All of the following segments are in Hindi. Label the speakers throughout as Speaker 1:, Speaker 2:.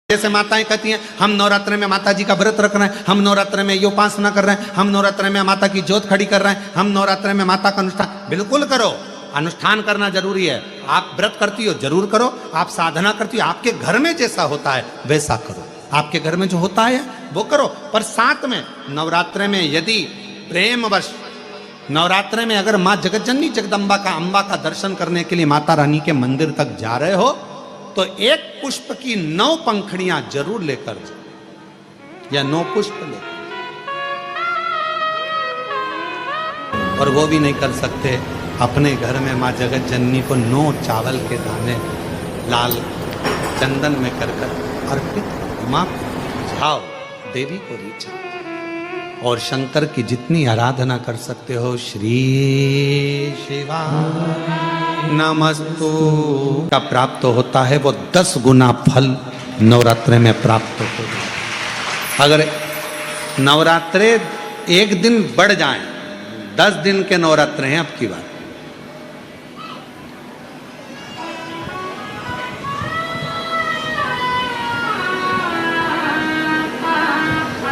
Speaker 1: जैसे माताएं कहती हैं हम नवरात्र में माता जी का व्रत रख रहे हैं, हम नवरात्र में ये उपासना कर रहे हैं, हम नवरात्र में माता की ज्योत खड़ी कर रहे हैं, हम नवरात्र में माता का अनुष्ठान। बिल्कुल करो, अनुष्ठान करना जरूरी है। आप व्रत करती हो जरूर करो, आप साधना करती हो, आपके घर में जैसा होता है वैसा करो, आपके घर में जो होता है वो करो। पर साथ में नवरात्र में यदि प्रेमवश नवरात्र में अगर माँ जगतजननी जगदम्बा का अम्बा का दर्शन करने के लिए माता रानी के मंदिर तक जा रहे हो तो एक पुष्प की 9 पंखड़ियां जरूर लेकर जाओ या 9 पुष्प लेकर। और वो भी नहीं कर सकते, अपने घर में माँ जगत जननी को 9 चावल के दाने लाल चंदन में कर अर्पित माँ जाओ, देवी को रिझाओ। और शंकर की जितनी आराधना कर सकते हो, श्री शिवा नमस्तु का प्राप्त होता है, वो 10 गुना फल नवरात्रे में प्राप्त होता है। अगर नवरात्रे एक दिन बढ़ जाएं, 10 दिन के नवरात्रे हैं अब की बात।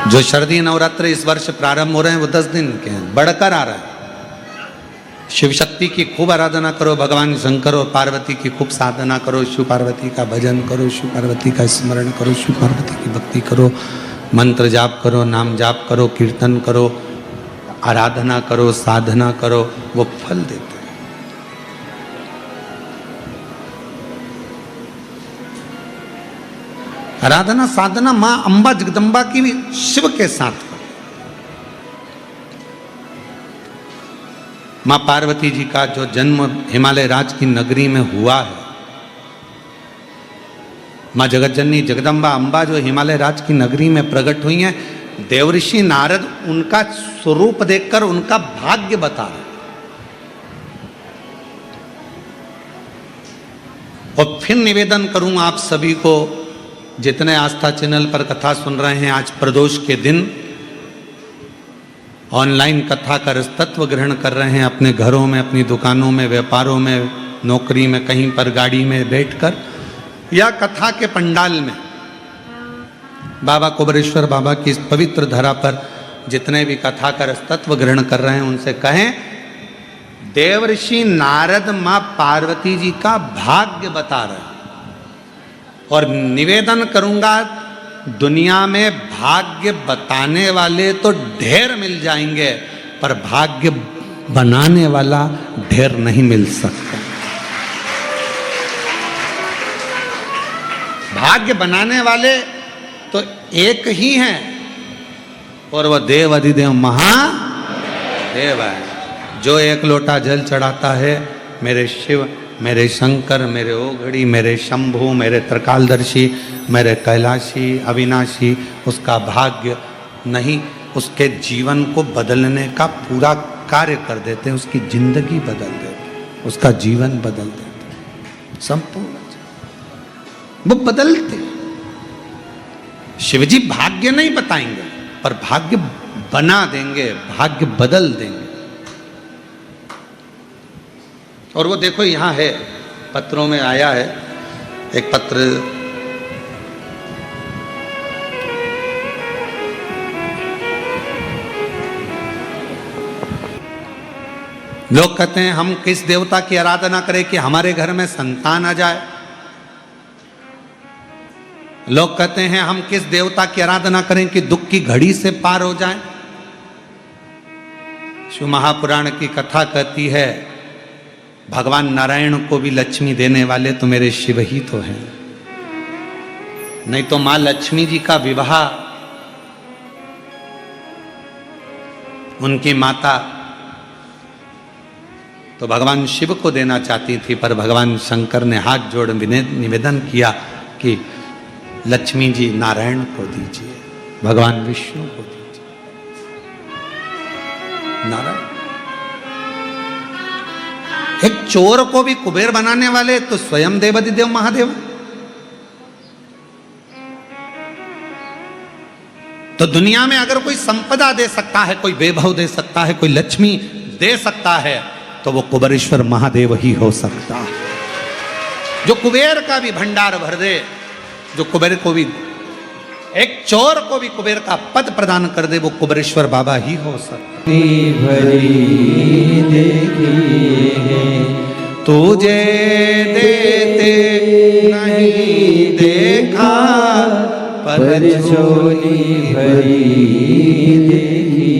Speaker 1: जो शरदी नवरात्र इस वर्ष प्रारंभ हो रहे हैं वो 10 दिन के हैं, बढ़कर आ रहा है। शिव शक्ति की खूब आराधना करो, भगवान शंकर और पार्वती की खूब साधना करो, शिव पार्वती का भजन करो, शिव पार्वती का स्मरण करो, शिव पार्वती की भक्ति करो, मंत्र जाप करो, नाम जाप करो, कीर्तन करो, आराधना करो, साधना करो, वो फल देते हैं। आराधना साधना मां अंबा जगदम्बा की भी शिव के साथ करो। मां पार्वती जी का जो जन्म हिमालय राज की नगरी में हुआ है, मां जगतजननी जगदम्बा अंबा जो हिमालय राज की नगरी में प्रकट हुई हैं, देवऋषि नारद उनका स्वरूप देखकर उनका भाग्य बता रहे। और फिर निवेदन करूं आप सभी को, जितने आस्था चैनल पर कथा सुन रहे हैं, आज प्रदोष के दिन ऑनलाइन कथा का रसतत्व ग्रहण कर रहे हैं, अपने घरों में, अपनी दुकानों में, व्यापारों में, नौकरी में, कहीं पर गाड़ी में बैठकर या कथा के पंडाल में बाबा कुबेरेश्वर बाबा की इस पवित्र धरा पर जितने भी कथा का रसतत्व ग्रहण कर रहे हैं उनसे कहें, देवऋषि नारद मां पार्वती जी का भाग्य बता रहे हैं। और निवेदन करूंगा, दुनिया में भाग्य बताने वाले तो ढेर मिल जाएंगे, पर भाग्य बनाने वाला ढेर नहीं मिल सकता। भाग्य बनाने वाले तो एक ही हैं, और वह देव अधिदेव महादेव है। जो एक लोटा जल चढ़ाता है, मेरे शिव, मेरे शंकर, मेरे ओघड़ी, मेरे शंभु, मेरे त्रिकालदर्शी, मेरे कैलाशी, अविनाशी, उसका भाग्य नहीं, उसके जीवन को बदलने का पूरा कार्य कर देते हैं, उसकी जिंदगी बदल देते हैं, उसका जीवन बदल देते हैं, संपूर्ण वो बदलते। शिवजी भाग्य नहीं बताएंगे, पर भाग्य बना देंगे, भाग्य बदल देंगे। और वो देखो यहाँ है, पत्रों में आया है एक पत्र, लोग कहते हैं हम किस देवता की आराधना करें कि हमारे घर में संतान आ जाए। लोग कहते हैं हम किस देवता की आराधना करें कि दुख की घड़ी से पार हो जाए। शिव महापुराण की कथा कहती है, भगवान नारायण को भी लक्ष्मी देने वाले तो मेरे शिव ही तो हैं, नहीं तो मां लक्ष्मी जी का विवाह उनकी माता तो भगवान शिव को देना चाहती थी, पर भगवान शंकर ने हाथ जोड़ निवेदन किया कि लक्ष्मी जी नारायण को दीजिए, भगवान विष्णु को दीजिए। नारायण एक चोर को भी कुबेर बनाने वाले तो स्वयं देवाधिदेव महादेव। तो दुनिया में अगर कोई संपदा दे सकता है, कोई वैभव दे सकता है, कोई लक्ष्मी दे सकता है, तो वो कुबेरेश्वर महादेव ही हो सकता है, जो कुबेर का भी भंडार भर दे, जो कुबेर को भी, एक चोर को भी कुबेर का पद प्रदान कर दे, वो कुबेरेश्वर बाबा ही हो सकता।
Speaker 2: भरी देखी है
Speaker 1: तुझे देते नहीं देखा,
Speaker 2: पर झोली भरी देखी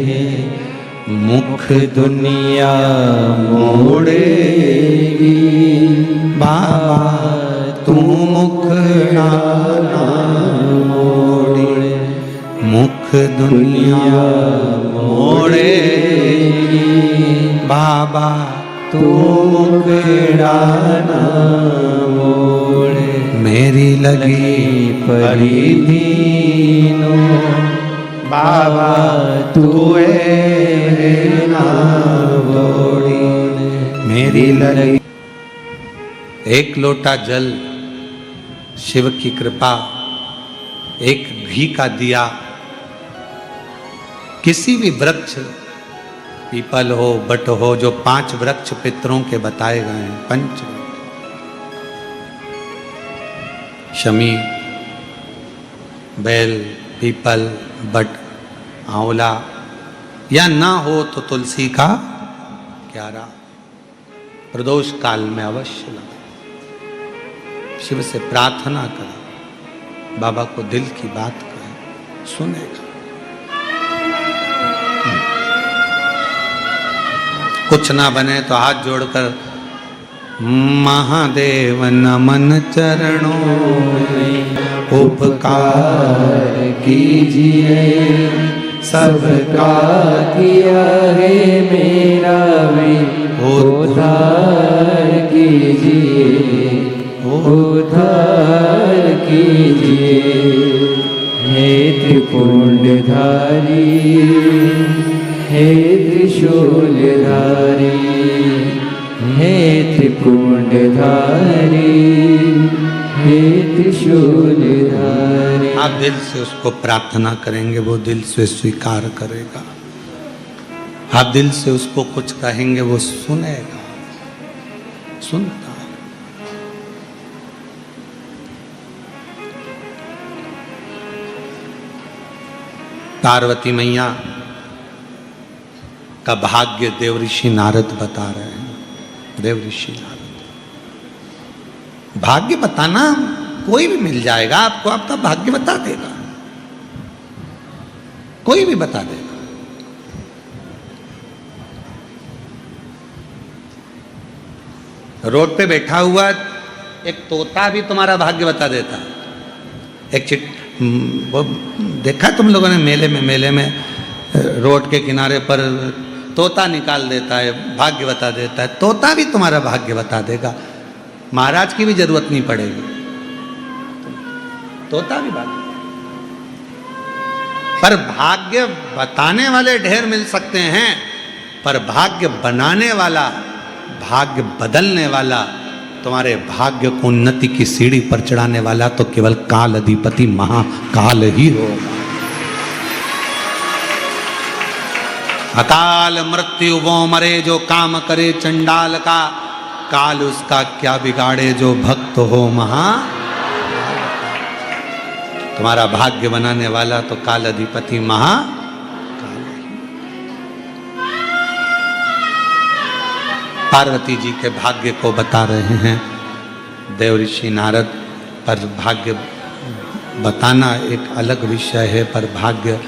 Speaker 2: है, मुख दुनिया मोड़ेगी
Speaker 1: बाबा तू मुख ना मोड़े, मुख दुनिया मोड़े बाबा तू मुख ना मोड़े। मेरी लगी
Speaker 2: परिधीनो
Speaker 1: बाबा तू ना मोड़ी, मेरी लगी। एक लोटा जल, शिव की कृपा, एक घी का दिया, किसी भी वृक्ष, पीपल हो, बट हो, जो 5 वृक्ष पितरों के बताए गए हैं, पंच, शमी, बेल, पीपल, बट, आंवला, या ना हो तो तुलसी का क्यारा, प्रदोष काल में अवश्य लगाए। शिव से प्रार्थना करें, बाबा को दिल की बात करें, सुनेगा। कुछ ना बने तो हाथ जोड़कर महादेव नमन चरणों में, उपकार
Speaker 2: कीजिए सबका किया है मेरा भी उद्धार कीजिए, उद्धार कीजिए। हे त्रिपुंडधारी, हे त्रिशूलधारी, हे त्रिपुंडधारी, हे त्रिशूलधारी।
Speaker 1: आप दिल से उसको प्रार्थना करेंगे, वो दिल से स्वीकार करेगा। आप दिल से उसको कुछ कहेंगे, वो सुनेगा, सुनता। पार्वती मैया का भाग्य देवऋषि नारद बता रहे हैं। देवऋषि नारद, भाग्य बताना कोई भी मिल जाएगा आपको, आपका भाग्य बता देगा, कोई भी बता देगा। रोड पे बैठा हुआ एक तोता भी तुम्हारा भाग्य बता देता। एक वो देखा तुम लोगों ने मेले में रोड के किनारे पर तोता निकाल देता है, भाग्य बता देता है। तोता भी तुम्हारा भाग्य बता देगा, महाराज की भी जरूरत नहीं पड़ेगी, तोता भी भाग्य। पर भाग्य बताने वाले ढेर मिल सकते हैं, पर भाग्य बनाने वाला, भाग्य बदलने वाला, तुम्हारे भाग्य को उन्नति की सीढ़ी पर चढ़ाने वाला तो केवल काल अधिपति महाकाल ही होगा। अकाल मृत्यु वो मरे जो काम करे चंडाल का, काल उसका क्या बिगाड़े जो भक्त हो महा। तुम्हारा भाग्य बनाने वाला तो काल अधिपति महाकाल। पार्वती जी के भाग्य को बता रहे हैं देवऋषि नारद। पर भाग्य बताना एक अलग विषय है, पर भाग्य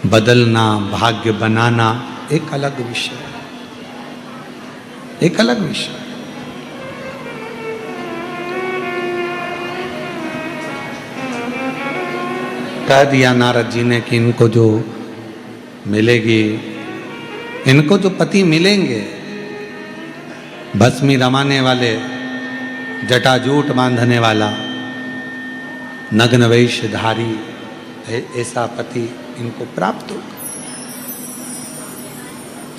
Speaker 1: बदलना, भाग्य बनाना एक अलग विषय है, एक अलग विषय। कह दिया नारद जी ने कि इनको जो मिलेगी, इनको जो पति मिलेंगे, भस्मी रमाने वाले, जटाजूट बांधने वाला, नग्न वेशधारी, ऐसा पति इनको प्राप्त होगा।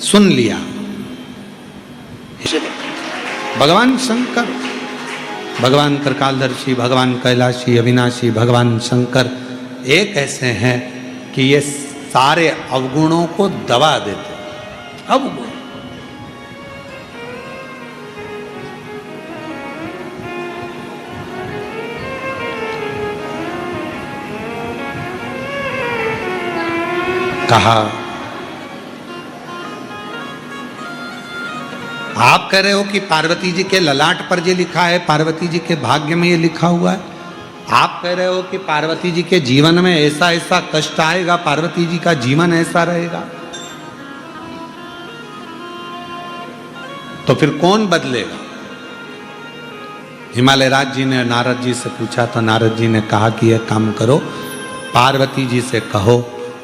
Speaker 1: सुन लिया भगवान शंकर, भगवान कृपालदर्शी, भगवान कैलाशी, अविनाशी, भगवान शंकर एक ऐसे हैं कि ये सारे अवगुणों को दबा देते। अवगुण कहा, आप कह रहे हो कि पार्वती जी के ललाट पर ये लिखा है, पार्वती जी के भाग्य में ये लिखा हुआ है। आप कह रहे हो कि पार्वती जी के जीवन में ऐसा ऐसा कष्ट आएगा, पार्वती जी का जीवन ऐसा रहेगा, तो फिर कौन बदलेगा? हिमालय राज जी ने नारद जी से पूछा तो नारद जी ने कहा कि यह काम करो, पार्वती जी से कहो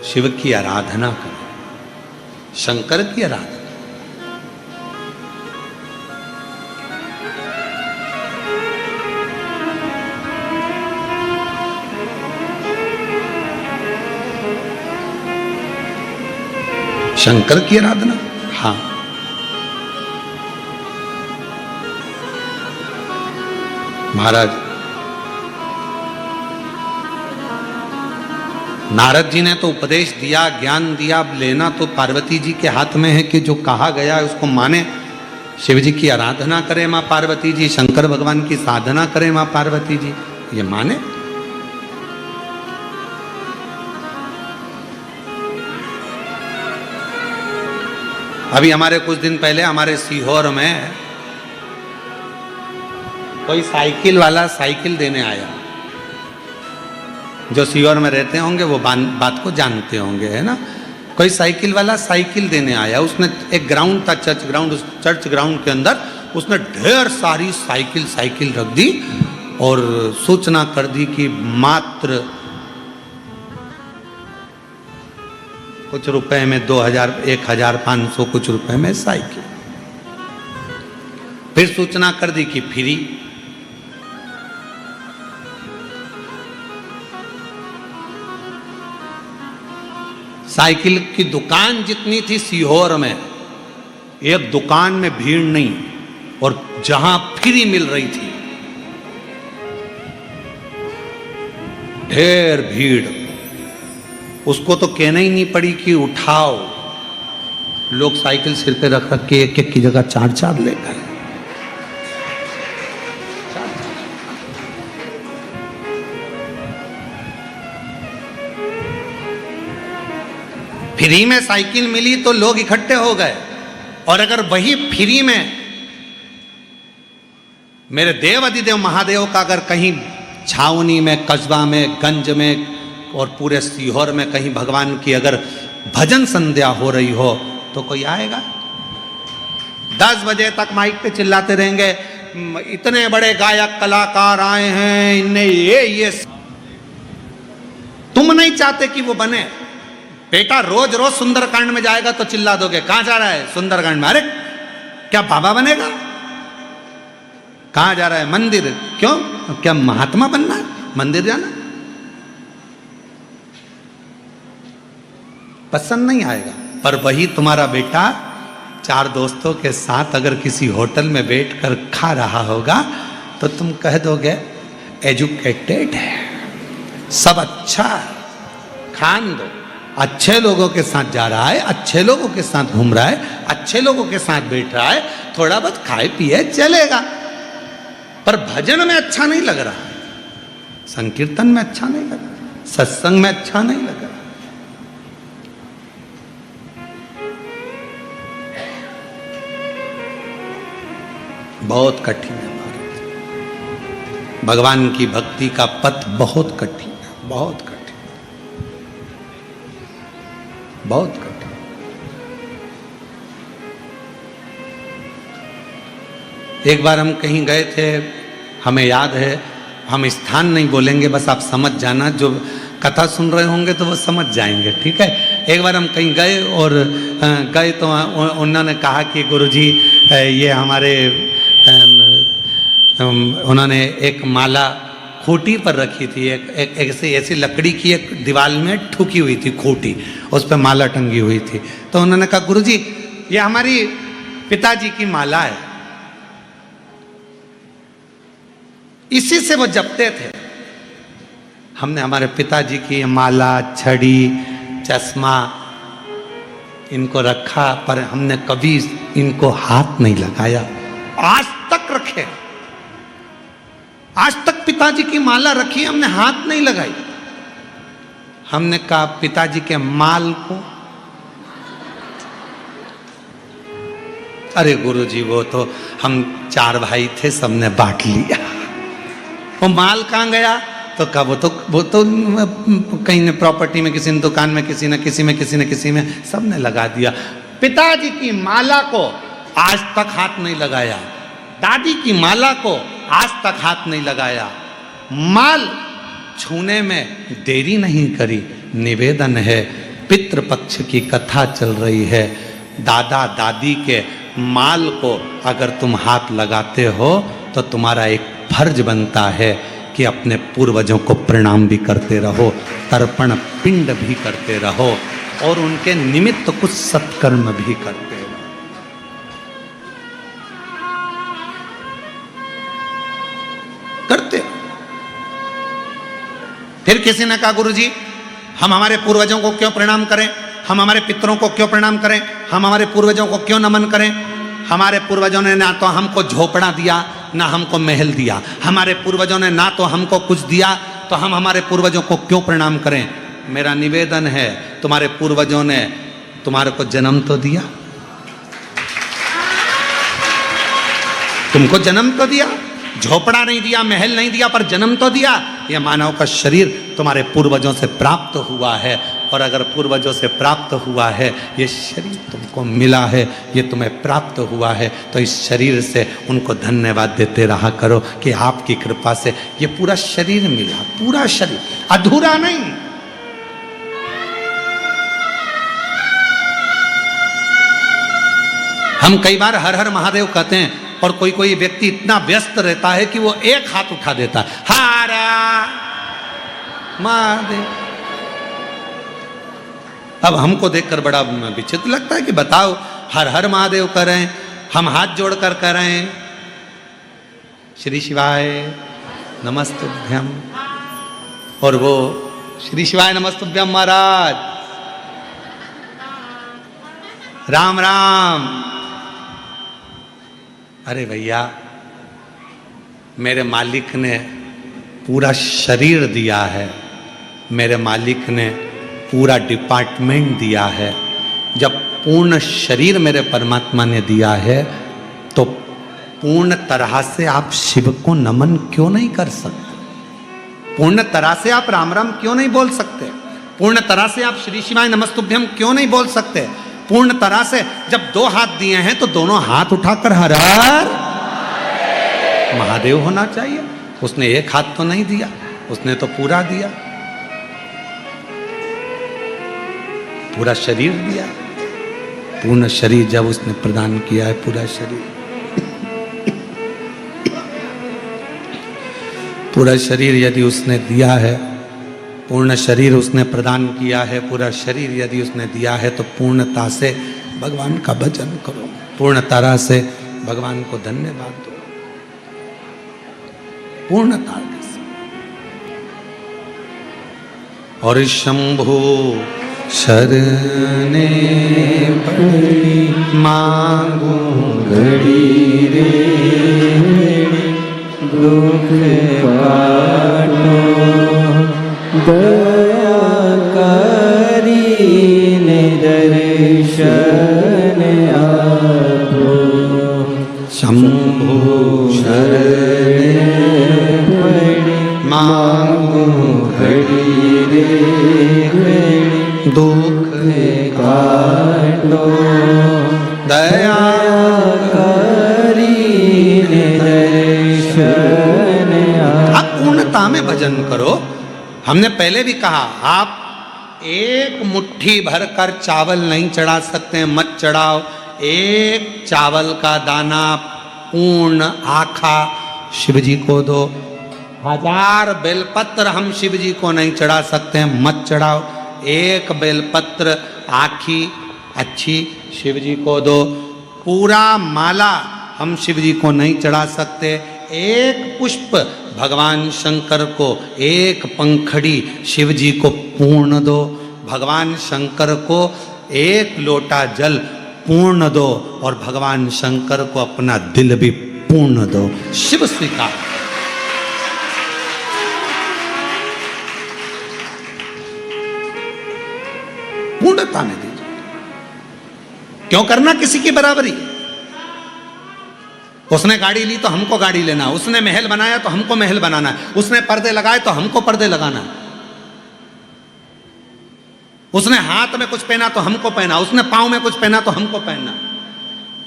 Speaker 1: शिव की आराधना करो, शंकर की आराधना। शंकर की आराधना, हाँ। महाराज नारद जी ने तो उपदेश दिया, ज्ञान दिया, अब लेना तो पार्वती जी के हाथ में है कि जो कहा गया है उसको माने। शिव जी की आराधना करें माँ पार्वती जी, शंकर भगवान की साधना करें माँ पार्वती जी, ये माने। अभी हमारे कुछ दिन पहले हमारे सीहोर में कोई साइकिल वाला साइकिल देने आया। जो सीहोर में रहते होंगे वो बात को जानते होंगे, है ना। कोई साइकिल वाला साइकिल देने आया। उसने एक ग्राउंड था, चर्च ग्राउंड, उस चर्च ग्राउंड के अंदर उसने ढेर सारी साइकिल रख दी और सूचना कर दी कि मात्र कुछ रुपए में 2000, 1500 कुछ रुपए में साइकिल। फिर सूचना कर दी कि फ्री। साइकिल की दुकान जितनी थी सीहोर में, एक दुकान में भीड़ नहीं, और जहां फ्री मिल रही थी ढेर भीड़। उसको तो कहना ही नहीं पड़ी कि उठाओ। लोग साइकिल सिर पे रख रख के एक एक की जगह 4-4 ले गए। फ्री में साइकिल मिली तो लोग इकट्ठे हो गए। और अगर वही फ्री में मेरे देव अधिदेव महादेव का अगर कहीं छावनी में, कस्बा में, गंज में और पूरे सीहोर में कहीं भगवान की अगर भजन संध्या हो रही हो तो कोई आएगा? 10 बजे तक माइक पे चिल्लाते रहेंगे, इतने बड़े गायक कलाकार आए हैं, इनने ये। तुम नहीं चाहते कि वो बने। बेटा रोज रोज सुंदरकांड में जाएगा तो चिल्ला दोगे, कहां जा रहा है? सुंदरकांड में। अरे क्या बाबा बनेगा? कहां जा रहा है? मंदिर। क्यों? क्या महात्मा बनना है? मंदिर जाना पसंद नहीं आएगा। पर वही तुम्हारा बेटा 4 दोस्तों के साथ अगर किसी होटल में बैठकर खा रहा होगा तो तुम कह दोगे एजुकेटेड है, सब अच्छा है, खान दो। अच्छे लोगों के साथ जा रहा है, अच्छे लोगों के साथ घूम रहा है, अच्छे लोगों के साथ बैठ रहा है, थोड़ा बहुत खाए पिए चलेगा। पर भजन में अच्छा नहीं लग रहा है, संकीर्तन में अच्छा नहीं लग रहा, सत्संग में अच्छा नहीं लग रहा। बहुत कठिन है भारत। भगवान की भक्ति का पथ बहुत कठिन है, बहुत कठिन, बहुत कठिन। एक बार हम कहीं गए थे, हमें याद है, हम स्थान नहीं बोलेंगे, बस आप समझ जाना, जो कथा सुन रहे होंगे तो वो समझ जाएंगे, ठीक है। एक बार हम कहीं गए और गए तो उन्होंने कहा कि गुरुजी ये हमारे उन्होंने एक माला खूंटी पर रखी थी, एक ऐसी लकड़ी की एक दीवार में ठुकी हुई थी खूंटी, उस पर माला टंगी हुई थी। तो उन्होंने कहा गुरुजी ये हमारी पिताजी की माला है, इसी से वो जपते थे। हमने हमारे पिताजी की माला, छड़ी, चश्मा इनको रखा, पर हमने कभी इनको हाथ नहीं लगाया, आज तक रखे, आज तक पिताजी की माला रखी, हमने हाथ नहीं लगाई। हमने कहा पिताजी के माल को अरे गुरुजी वो तो हम 4 भाई थे, सबने बांट लिया। वो माल कहाँ गया? तो कब वो तो कहीं ने प्रॉपर्टी में, किसी ने दुकान में, किसी ने किसी में सबने लगा दिया। पिताजी की माला को आज तक हाथ नहीं लगाया, दादी की माला को आज तक हाथ नहीं लगाया, माल छूने में देरी नहीं करी। निवेदन है, पितृपक्ष की कथा चल रही है, दादा दादी के माल को अगर तुम हाथ लगाते हो तो तुम्हारा एक फर्ज बनता है कि अपने पूर्वजों को प्रणाम भी करते रहो, तर्पण पिंड भी करते रहो और उनके निमित्त कुछ सत्कर्म भी करते रहो। करते रहो। फिर किसी ने कहा गुरुजी हम हमारे पूर्वजों को क्यों प्रणाम करें, हम हमारे पितरों को क्यों प्रणाम करें, हम हमारे पूर्वजों को क्यों नमन करें? हमारे पूर्वजों ने ना तो हमको झोपड़ा दिया ना हमको महल दिया, हमारे पूर्वजों ने ना तो हमको कुछ दिया, तो हम हमारे पूर्वजों को क्यों प्रणाम करें? मेरा निवेदन है, तुम्हारे पूर्वजों ने तुम्हारे को जन्म तो दिया, तुमको जन्म तो दिया, झोपड़ा नहीं दिया, महल नहीं दिया, पर जन्म तो दिया। यह मानव का शरीर तुम्हारे पूर्वजों से प्राप्त हुआ है, और अगर पूर्वजों से प्राप्त हुआ है, ये शरीर तुमको मिला है, ये तुम्हें प्राप्त हुआ है, तो इस शरीर से उनको धन्यवाद देते रहा करो कि आपकी कृपा से ये पूरा शरीर मिला, पूरा शरीर, अधूरा नहीं। हम कई बार हर हर महादेव कहते हैं, और कोई कोई व्यक्ति इतना व्यस्त रहता है कि वो एक हाथ उठा देता है, हारा महादेव। अब हमको देखकर बड़ा विचित्र लगता है कि बताओ, हर हर महादेव कर रहे हैं, हम हाथ जोड़कर कर रहे हैं, श्री शिवाय नमस्तुभ्यम, और वो श्री शिवाय नमस्तुभ्यम महाराज, राम राम। अरे भैया, मेरे मालिक ने पूरा शरीर दिया है, मेरे मालिक ने पूरा डिपार्टमेंट दिया है। जब पूर्ण शरीर मेरे परमात्मा ने दिया है, तो पूर्ण तरह से आप शिव को नमन क्यों नहीं कर सकते? पूर्ण तरह से आप राम राम क्यों नहीं बोल सकते? पूर्ण तरह से आप श्री शिवाय नमस्तुभ्यम क्यों नहीं बोल सकते? पूर्ण तरह से जब 2 हाथ दिए हैं तो दोनों हाथ उठाकर हर हर महादेव होना चाहिए। उसने एक हाथ तो नहीं दिया, उसने तो पूरा दिया, पूरा शरीर दिया। पूर्ण शरीर जब उसने प्रदान किया है, पूरा शरीर, पूरा शरीर यदि उसने दिया है, पूर्ण शरीर उसने प्रदान किया है, पूरा शरीर यदि उसने दिया है, तो पूर्णता से भगवान का भजन करो, पूर्ण तरह से भगवान को धन्यवाद दो, पूर्णता से। और शंभु शरणे पड़ी मांगू
Speaker 2: घड़ी रे दुख काटो, दया करीने दर्शन आपो।
Speaker 1: शंभु
Speaker 2: शरणे पड़ी
Speaker 1: मांगू
Speaker 2: घड़ी रे घड़ी
Speaker 1: दुख
Speaker 2: काटो,
Speaker 1: दया
Speaker 2: करीने दर्शन
Speaker 1: आप पूर्णता में भजन करो। हमने पहले भी कहा, आप एक मुट्ठी भरकर चावल नहीं चढ़ा सकते, मत चढ़ाओ। एक चावल का दाना पूर्ण आखा शिव जी को दो। 1000 बेलपत्र हम शिव जी को नहीं चढ़ा सकते, मत चढ़ाओ। एक बेलपत्र आखी अच्छी शिव जी को दो। पूरा माला हम शिव जी को नहीं चढ़ा सकते। एक पुष्प भगवान शंकर को, एक पंखड़ी शिव जी को पूर्ण दो। भगवान शंकर को एक लोटा जल पूर्ण दो, और भगवान शंकर को अपना दिल भी पूर्ण दो। शिव स्वीकार। पूर्णता में दीजिए। क्यों करना किसी की बराबरी? उसने गाड़ी ली तो हमको गाड़ी लेना है, उसने महल बनाया तो हमको महल बनाना है, उसने पर्दे लगाए तो हमको पर्दे लगाना है, उसने हाथ में कुछ पहना तो हमको पहना, उसने पाँव में कुछ पहना तो हमको पहनना,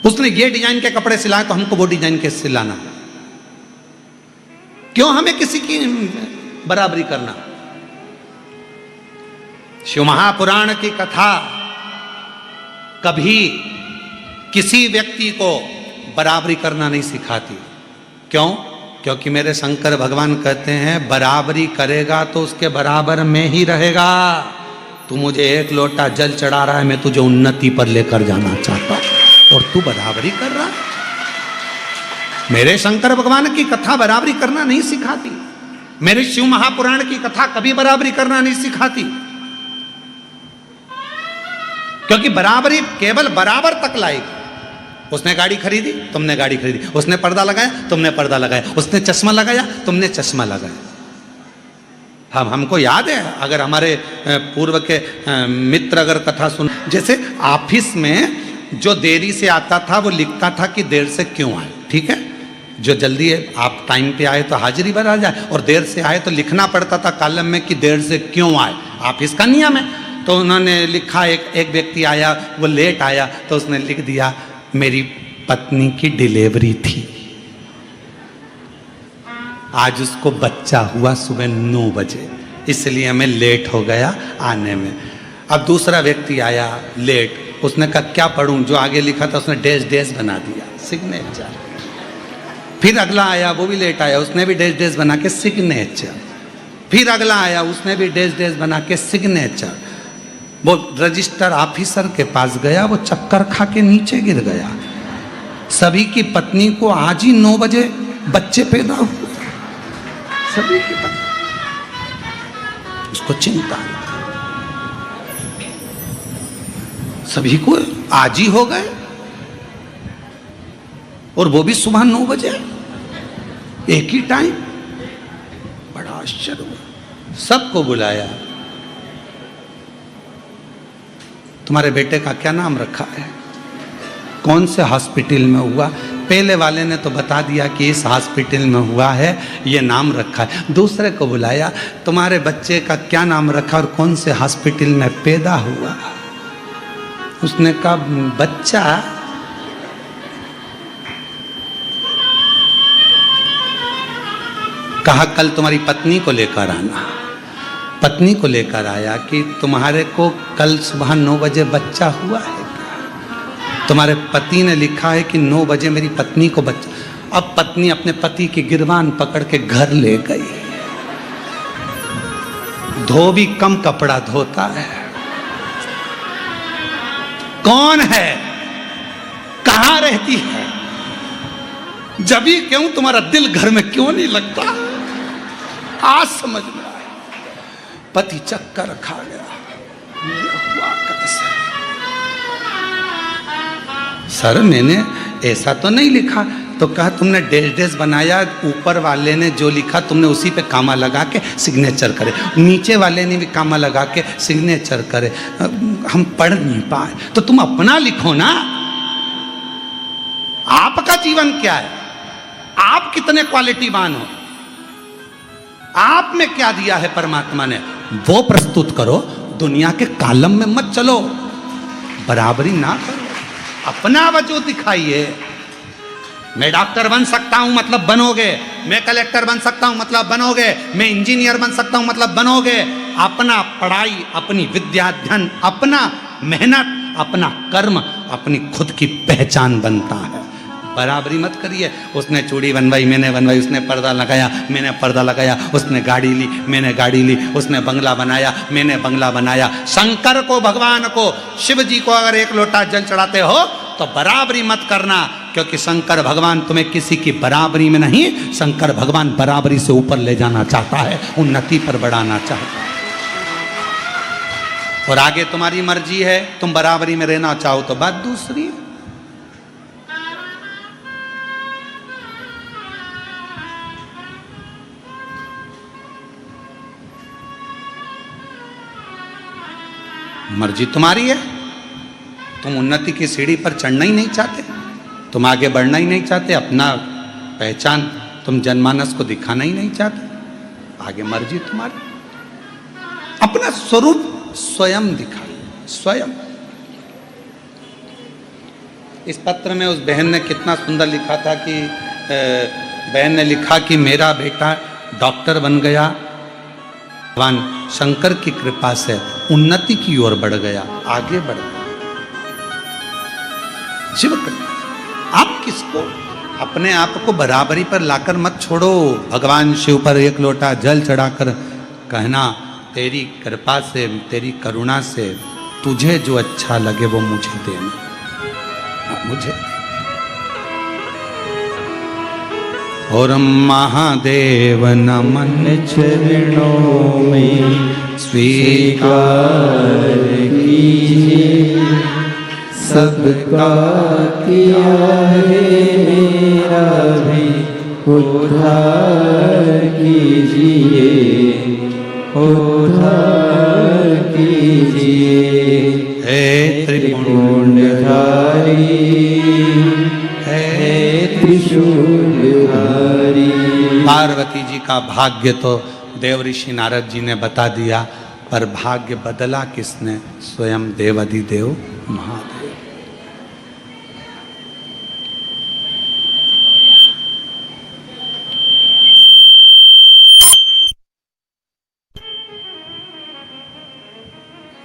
Speaker 1: उसने ये डिजाइन के कपड़े सिलाए तो हमको वो डिजाइन के सिलाना। क्यों हमें किसी की बराबरी करना? शिव महापुराण की कथा कभी किसी व्यक्ति को बराबरी करना नहीं सिखाती। क्यों? क्योंकि मेरे शंकर भगवान कहते हैं बराबरी करेगा तो उसके बराबर में ही रहेगा। तू मुझे एक लोटा जल चढ़ा रहा है, मैं तुझे उन्नति पर लेकर जाना चाहता हूं और तू बराबरी कर रहा है। मेरे शंकर भगवान की कथा बराबरी करना नहीं सिखाती। मेरे शिव महापुराण की कथा कभी बराबरी करना नहीं सिखाती, क्योंकि बराबरी केवल बराबर तक लाएगी। उसने गाड़ी खरीदी, तुमने गाड़ी खरीदी, उसने पर्दा लगाया, तुमने पर्दा लगाया, उसने चश्मा लगाया, तुमने चश्मा लगाया। हमको याद है, अगर हमारे पूर्व के मित्र अगर कथा सुन, जैसे ऑफिस में जो देरी से आता था वो लिखता था कि देर से क्यों आए, ठीक है। जो जल्दी है आप टाइम पे आए तो हाजिरी बना जाए, और देर से आए तो लिखना पड़ता था कॉलम में कि देर से क्यों आए, ऑफिस का नियम है। तो उन्होंने लिखा, एक व्यक्ति आया, वो लेट आया, तो उसने लिख दिया मेरी पत्नी की डिलीवरी थी, आज उसको बच्चा हुआ सुबह 9 बजे, इसलिए मैं लेट हो गया आने में। अब दूसरा व्यक्ति आया लेट, उसने कहा क्या पढ़ूं, जो आगे लिखा था उसने डैश डैश बना दिया, सिग्नेचर। फिर अगला आया, वो भी लेट आया, उसने भी डैश डैश बना के सिग्नेचर। फिर अगला आया, उसने भी डैश डैश बना के सिग्नेचर। वो रजिस्टर ऑफिसर के पास गया, वो चक्कर खा के नीचे गिर गया। सभी की पत्नी को आज ही 9 बजे बच्चे पैदा हुए, सभी की पत्नी, उसको चिंता, सभी को आज ही हो गए, और वो भी सुबह 9 बजे, एक ही टाइम। बड़ा आश्चर्य हुआ। सबको बुलाया, तुम्हारे बेटे का क्या नाम रखा है, कौन से हॉस्पिटल में हुआ? पहले वाले ने तो बता दिया कि इस हॉस्पिटल में हुआ है, ये नाम रखा है। दूसरे को बुलाया, तुम्हारे बच्चे का क्या नाम रखा और कौन से हॉस्पिटल में पैदा हुआ? उसने कहा बच्चा कहा कल तुम्हारी पत्नी को लेकर आना। पत्नी को लेकर आया कि तुम्हारे को कल सुबह 9 बजे बच्चा हुआ है क्या? तुम्हारे पति ने लिखा है कि 9 बजे मेरी पत्नी को बच्चा। अब पत्नी अपने पति की गिरबान पकड़ के घर ले गई। धोबी कम कपड़ा धोता है। कौन है, कहां रहती है, जबी क्यों तुम्हारा दिल घर में क्यों नहीं लगता? आज समझ में आया। पति चक्कर खा गया, ये हुआ कैसे? सर मैंने ऐसा तो नहीं लिखा। तो कहा तुमने डैश डैश बनाया, ऊपर वाले ने जो लिखा तुमने उसी पे कामा लगा के सिग्नेचर करे, नीचे वाले ने भी कामा लगा के सिग्नेचर करे, हम पढ़ नहीं पाए। तो तुम अपना लिखो ना, आपका जीवन क्या है, आप कितने क्वालिटीवान हो, आप में क्या दिया है परमात्मा ने, वो प्रस्तुत करो। दुनिया के कॉलम में मत चलो, बराबरी ना करो, अपना वजूद दिखाइए। मैं डॉक्टर बन सकता हूं मतलब बनोगे, मैं कलेक्टर बन सकता हूं मतलब बनोगे, मैं इंजीनियर बन सकता हूं मतलब बनोगे। अपना पढ़ाई, अपनी विद्या अध्ययन, अपना मेहनत, अपना कर्म, अपनी खुद की पहचान बनता है। बराबरी मत करिए। उसने चूड़ी बनवाई, मैंने बनवाई, उसने पर्दा लगाया, मैंने पर्दा लगाया, उसने गाड़ी ली, मैंने गाड़ी ली, उसने बंगला बनाया, मैंने बंगला बनाया। शंकर को, भगवान को, शिव जी को अगर एक लोटा जल चढ़ाते हो तो बराबरी मत करना, क्योंकि शंकर भगवान तुम्हें किसी की बराबरी में नहीं, शंकर भगवान बराबरी से ऊपर ले जाना चाहता है, उन्नति पर बढ़ाना चाहता है। और आगे तुम्हारी मर्जी है, तुम बराबरी में रहना चाहो तो बात दूसरी। मर्जी तुम्हारी है। तुम उन्नति की सीढ़ी पर चढ़ना ही नहीं चाहते, तुम आगे बढ़ना ही नहीं चाहते, अपना पहचान तुम जनमानस को दिखाना ही नहीं चाहते, आगे मर्जी तुम्हारी। अपना स्वरूप स्वयं दिखाइए, स्वयं। इस पत्र में उस बहन ने कितना सुंदर लिखा था कि बहन ने लिखा कि मेरा बेटा डॉक्टर बन गया, भगवान शंकर की कृपा से उन्नति की ओर बढ़ गया, आगे बढ़ गया। शिव कृपा। आप किसको अपने आप को बराबरी पर लाकर मत छोड़ो। भगवान शिव पर एक लोटा जल चढ़ाकर कहना, तेरी कृपा से, तेरी करुणा से तुझे जो अच्छा लगे वो मुझे देना, मुझे। और महादेव नमन
Speaker 2: चरणों में
Speaker 1: स्वीकार
Speaker 2: कीजिए, सबका किया है मेरा भी उद्धार कीजिए, उद्धार कीजिए।
Speaker 1: हे त्रिपुंडधारी,
Speaker 2: हे त्रिशूलधारी।
Speaker 1: पार्वती जी का भाग्य तो देव ऋषि नारद जी ने बता दिया, पर भाग्य बदला किसने? स्वयं देवाधिदेव महादेव।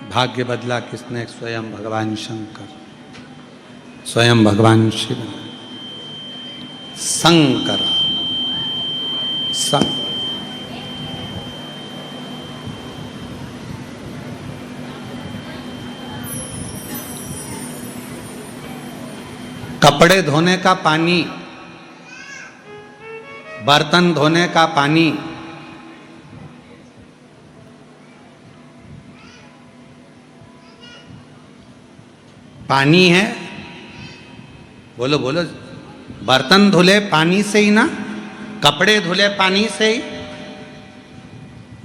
Speaker 1: भाग्य बदला किसने? स्वयं भगवान शंकर, स्वयं भगवान शिव। शंकर कपड़े धोने का पानी, बर्तन धोने का पानी, पानी है। बोलो बोलो, बर्तन धुले पानी से ही ना, कपड़े धुले पानी से ही,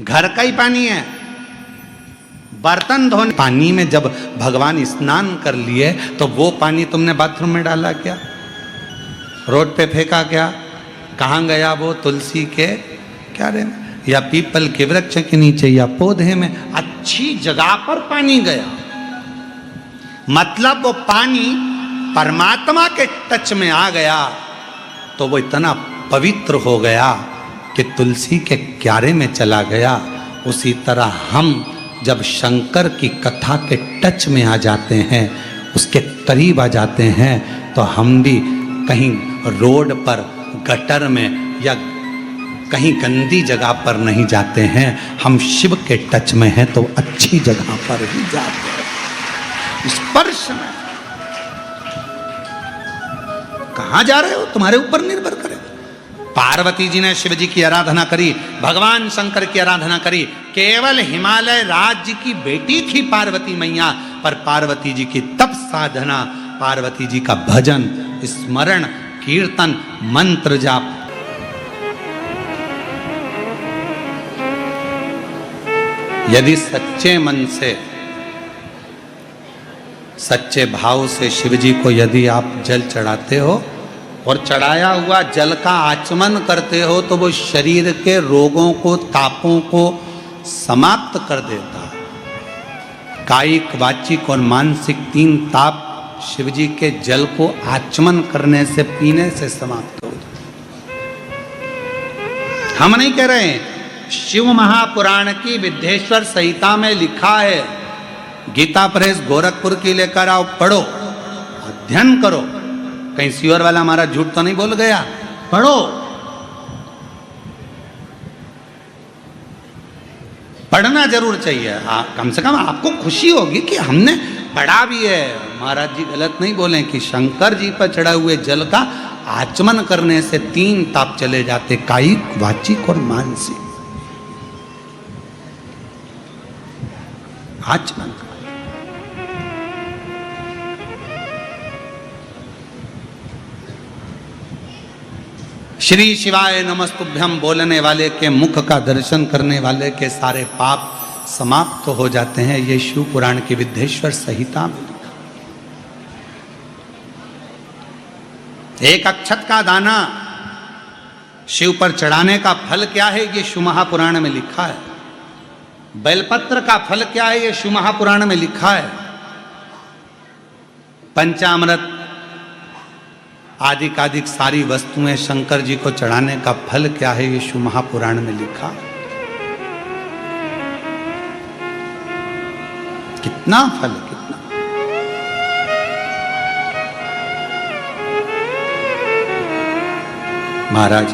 Speaker 1: घर का ही पानी है। बर्तन धोने पानी में जब भगवान स्नान कर लिए तो वो पानी तुमने बाथरूम में डाला क्या? रोड पे फेंका क्या? कहाँ गया वो? तुलसी के क्यारे में या पीपल के वृक्ष के नीचे या पौधे में? अच्छी जगह पर पानी गया। मतलब वो पानी परमात्मा के टच में आ गया तो वो इतना पवित्र हो गया कि तुलसी के क्यारे में चला गया। उसी तरह हम जब शंकर की कथा के टच में आ जाते हैं, उसके करीब आ जाते हैं, तो हम भी कहीं रोड पर, गटर में या कहीं गंदी जगह पर नहीं जाते हैं। हम शिव के टच में हैं तो अच्छी जगह पर ही जाते हैं। स्पर्श में कहां जा रहे हो तुम्हारे ऊपर निर्भर करे। पार्वती जी ने शिव जी की आराधना करी, भगवान शंकर की आराधना करी। केवल हिमालय राज्य की बेटी थी पार्वती मैया, पर पार्वती जी की तप साधना, पार्वती जी का भजन, स्मरण, कीर्तन, मंत्र जाप, यदि सच्चे मन से, सच्चे भाव से शिव जी को यदि आप जल चढ़ाते हो और चढ़ाया हुआ जल का आचमन करते हो तो वो शरीर के रोगों को, तापों को समाप्त कर देता है। कायिक, वाचिक और मानसिक 3 ताप शिव जी के जल को आचमन करने से, पीने से समाप्त हो जाते। हम नहीं कह रहे हैं, शिव महापुराण की विद्येश्वर संहिता में लिखा है। गीता प्रेस गोरखपुर की लेकर आओ, पढ़ो, अध्ययन करो। कहीं सीवर वाला हमारा झूठ तो नहीं बोल गया? पढ़ो, पढ़ना जरूर चाहिए। कम से कम आपको खुशी होगी कि हमने पढ़ा भी है। महाराज जी गलत नहीं बोले कि शंकर जी पर चढ़ा हुए जल का आचमन करने से 3 ताप चले जाते, कायिक, वाचिक और मानसिक। आचमन श्री शिवाय नमस्तुभ्यम बोलने वाले के मुख का दर्शन करने वाले के सारे पाप समाप्त हो जाते हैं। ये शिव पुराण की विद्येश्वर संहिता में लिखा। एक अक्षत का दाना शिव पर चढ़ाने का फल क्या है, ये शिव महापुराण में लिखा है। बेलपत्र का फल क्या है, ये शिव महापुराण में लिखा है। पंचामृत आदिक सारी वस्तुएं शंकर जी को चढ़ाने का फल क्या है, ये शिव महापुराण में लिखा है। कितना फल, कितना। महाराज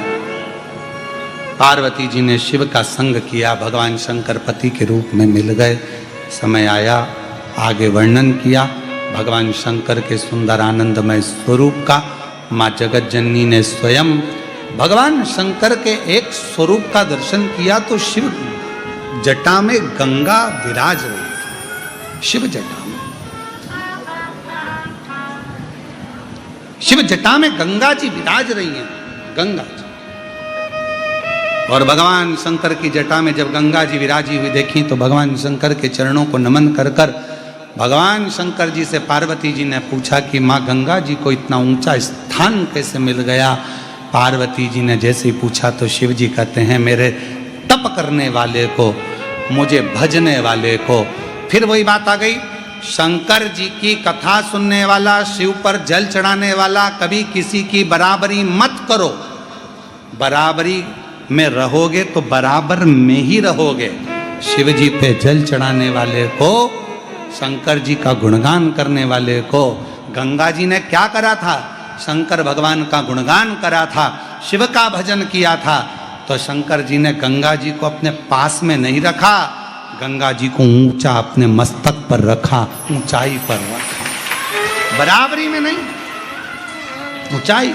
Speaker 1: पार्वती जी ने शिव का संग किया, भगवान शंकर पति के रूप में मिल गए। समय आया, आगे वर्णन किया भगवान शंकर के सुंदर आनंदमय स्वरूप का। माँ जगत जननी ने स्वयं भगवान शंकर के एक स्वरूप का दर्शन किया तो शिव जटा में गंगा विराज रही थी। शिव जटा में, शिव जटा में गंगा जी विराज रही हैं, गंगा जी। और भगवान शंकर की जटा में जब गंगा जी विराजी हुई देखी तो भगवान शंकर के चरणों को नमन कर कर भगवान शंकर जी से पार्वती जी ने पूछा कि माँ गंगा जी को इतना ऊंचा स्थान कैसे मिल गया। पार्वती जी ने जैसे ही पूछा तो शिव जी कहते हैं मेरे तप करने वाले को, मुझे भजने वाले को। फिर वही बात आ गई, शंकर जी की कथा सुनने वाला, शिव पर जल चढ़ाने वाला, कभी किसी की बराबरी मत करो। बराबरी में रहोगे तो बराबर में ही रहोगे। शिव जी पे जल चढ़ाने वाले को, शंकर जी का गुणगान करने वाले को, गंगा जी ने क्या करा था, शंकर भगवान का गुणगान करा था, शिव का भजन किया था। तो शंकर जी ने गंगा जी को अपने पास में नहीं रखा, गंगा जी को ऊंचा अपने मस्तक पर रखा, ऊंचाई पर रखा, बराबरी में नहीं, ऊंचाई।